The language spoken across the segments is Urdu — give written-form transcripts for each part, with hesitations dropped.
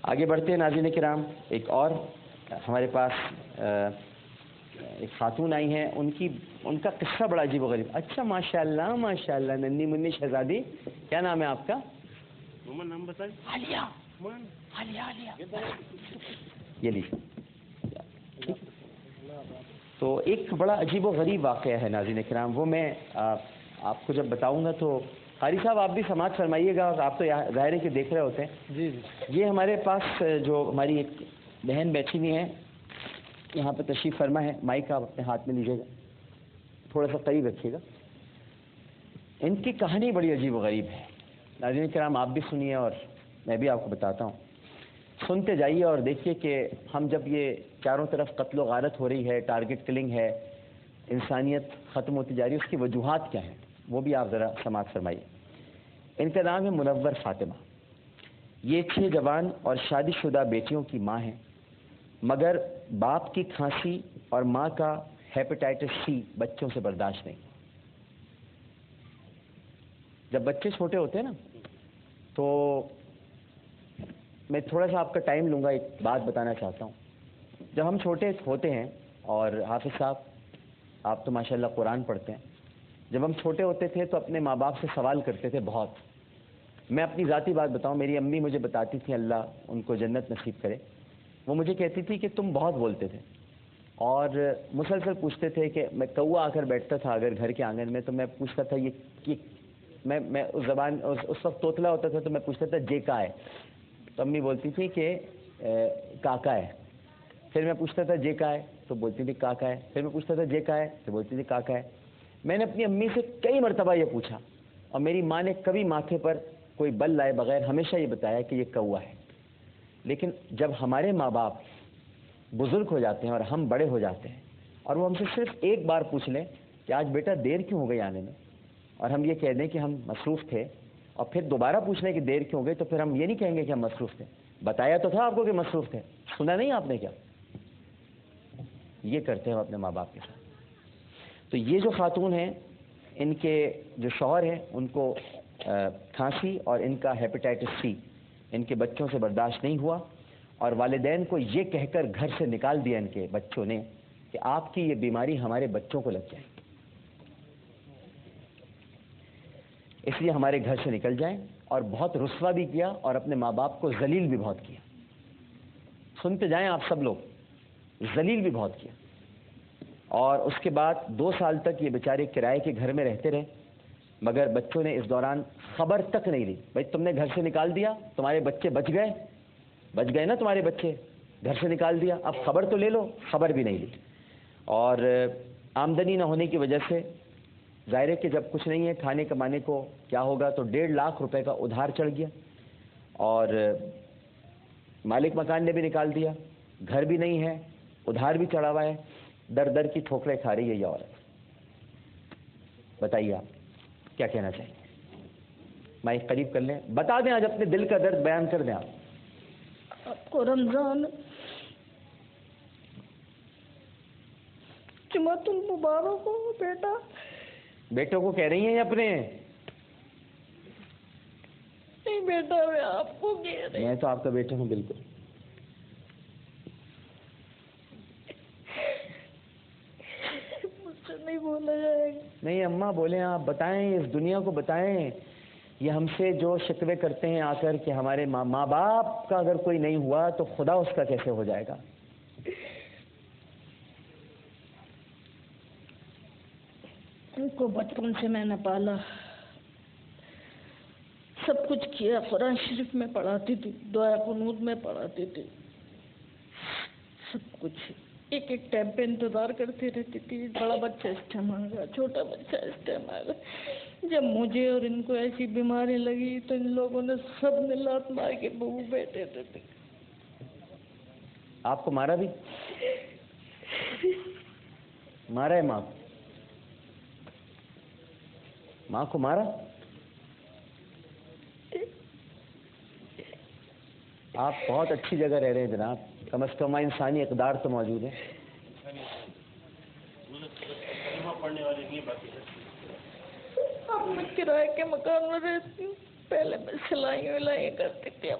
آگے بڑھتے ہیں ناظرین کرام. ایک اور ہمارے پاس ایک خاتون آئی ہیں, ان کا قصہ بڑا عجیب و غریب. اچھا ماشاءاللہ ماشاءاللہ, ننھی منی شہزادی, کیا نام ہے آپ کا؟ نام بتائیں. عالیہ. عالیہ یہ لیجیے. تو ایک بڑا عجیب و غریب واقعہ ہے ناظرین کرام, وہ میں آپ کو جب بتاؤں گا تو قاری صاحب آپ بھی سماعت فرمائیے گا, آپ تو ظاہر ہے کہ دیکھ رہے ہوتے ہیں. جی. یہ ہمارے پاس جو ہماری ایک بہن بیٹھی ہوئی ہے, یہاں پہ تشریف فرما ہے. مائک آپ اپنے ہاتھ میں لیجیے گا, تھوڑا سا قریب رکھیے گا. ان کی کہانی بڑی عجیب و غریب ہے ناظرین کرام, آپ بھی سنیے اور میں بھی آپ کو بتاتا ہوں. سنتے جائیے اور دیکھیے کہ ہم جب یہ چاروں طرف قتل و غارت ہو رہی ہے, ٹارگٹ کلنگ ہے, انسانیت ختم ہوتی جا رہی ہے, اس کی وجوہات کیا ہیں وہ بھی آپ ذرا سماعت فرمائیے. ان کا نام ہے منور فاطمہ. یہ 6 جوان اور شادی شدہ بیٹیوں کی ماں ہیں, مگر باپ کی کھانسی اور ماں کا ہیپیٹائٹس سی بچوں سے برداشت نہیں. جب بچے چھوٹے ہوتے ہیں نا, تو میں تھوڑا سا آپ کا ٹائم لوں گا, ایک بات بتانا چاہتا ہوں. جب ہم چھوٹے ہوتے ہیں, اور حافظ صاحب آپ تو ماشاءاللہ قرآن پڑھتے ہیں, جب ہم چھوٹے ہوتے تھے تو اپنے ماں باپ سے سوال کرتے تھے بہت. میں اپنی ذاتی بات بتاؤں, میری امی مجھے بتاتی تھی, اللہ ان کو جنت نصیب کرے, وہ مجھے کہتی تھی کہ تم بہت بولتے تھے اور مسلسل پوچھتے تھے کہ میں کوا آ کر بیٹھتا تھا اگر گھر کے آنگن میں, تو میں پوچھتا تھا یہ میں اس زبان اس وقت توتلا ہوتا تھا, تو میں پوچھتا تھا جے کا ہے, تو امی بولتی تھی کہ کاکا ہے. پھر میں پوچھتا تھا جے کا ہے, تو بولتی تھی کاکا ہے. پھر میں پوچھتا تھا جے کا ہے, تو بولتی تھی کاکا ہے. میں نے اپنی امی سے کئی مرتبہ یہ پوچھا, اور میری ماں نے کبھی ماتھے پر کوئی بل لائے بغیر ہمیشہ یہ بتایا کہ یہ کوا ہے. لیکن جب ہمارے ماں باپ بزرگ ہو جاتے ہیں اور ہم بڑے ہو جاتے ہیں, اور وہ ہم سے صرف ایک بار پوچھ لیں کہ آج بیٹا دیر کیوں ہو گئی آنے میں, اور ہم یہ کہہ دیں کہ ہم مصروف تھے, اور پھر دوبارہ پوچھ لیں کہ دیر کیوں ہو گئی, تو پھر ہم یہ نہیں کہیں گے کہ ہم مصروف تھے, بتایا تو تھا آپ کو کہ مصروف تھے, سنا نہیں آپ نے کیا. یہ کرتے ہیں اپنے ماں باپ کے ساتھ. تو یہ جو خاتون ہیں, ان کے جو شوہر ہیں, ان کو کھانسی اور ان کا ہیپیٹائٹس سی ان کے بچوں سے برداشت نہیں ہوا, اور والدین کو یہ کہہ کر گھر سے نکال دیا ان کے بچوں نے کہ آپ کی یہ بیماری ہمارے بچوں کو لگ جائے, اس لیے ہمارے گھر سے نکل جائیں. اور بہت رسوا بھی کیا, اور اپنے ماں باپ کو ذلیل بھی بہت کیا. سنتے جائیں آپ سب لوگ, ذلیل بھی بہت کیا. اور اس کے بعد 2 سال تک یہ بیچارے کرائے کے گھر میں رہتے رہے, مگر بچوں نے اس دوران خبر تک نہیں لی. بھائی تم نے گھر سے نکال دیا, تمہارے بچے بچ گئے نا, تمہارے بچے گھر سے نکال دیا, اب خبر تو لے لو, خبر بھی نہیں لی. اور آمدنی نہ ہونے کی وجہ سے ظاہر ہے کہ جب کچھ نہیں ہے کھانے کمانے کو کیا ہوگا, تو 1.5 لاکھ روپے کا ادھار چڑھ گیا, اور مالک مکان نے بھی نکال دیا, گھر بھی نہیں ہے, ادھار بھی چڑھا ہوا ہے, در در کی ٹھوکریں کھا رہی ہے یہ عورت. بتائیے آپ کیا کہنا چاہیے؟ مائک قریب کر لیں, بتا دیں, آج اپنے دل کا درد بیان کر دیں. آپ کو رمضان جمعۃ المبارک ہو بیٹا. بیٹوں کو کہہ رہی ہیں اپنے؟ نہیں بیٹا, میں آپ کو کہہ رہی. میں تو آپ کا بیٹا ہوں بالکل. مجھ سے نہیں بولا جائے گا. نہیں اماں بولیں, آپ بتائیں, اس دنیا کو بتائیں. یہ ہم سے جو شکوے کرتے ہیں آ کر کہ ہمارے ماں باپ کا اگر کوئی نہیں ہوا تو خدا اس کا کیسے ہو جائے گا. ان کو بچپن سے میں نے پالا, سب کچھ کیا. قرآن شریف میں پڑھاتی تھی, دعا قنوت میں پڑھاتی تھی, سب کچھ. ایک ٹائم پہ انتظار کرتی رہتی تھی, بڑا بچہ اس ٹائم آ گیا, چھوٹا بچہ اس ٹائم آ گیا. جب مجھے اور ان کو ایسی بیماری لگی تو ان لوگوں نے سب نے لات مار کے بہو بیٹھے تھے. آپ کو مارا بھی؟ مارا ہے ماں کو مارا؟ آپ بہت اچھی جگہ رہ رہے ہیں جناب, کم از کم انسانی اقدار تو موجود ہے. اب میں کرائے کے مکان میں رہتی ہوں, پہلے میں سلائی کرتی تھی, اب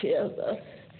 6,000।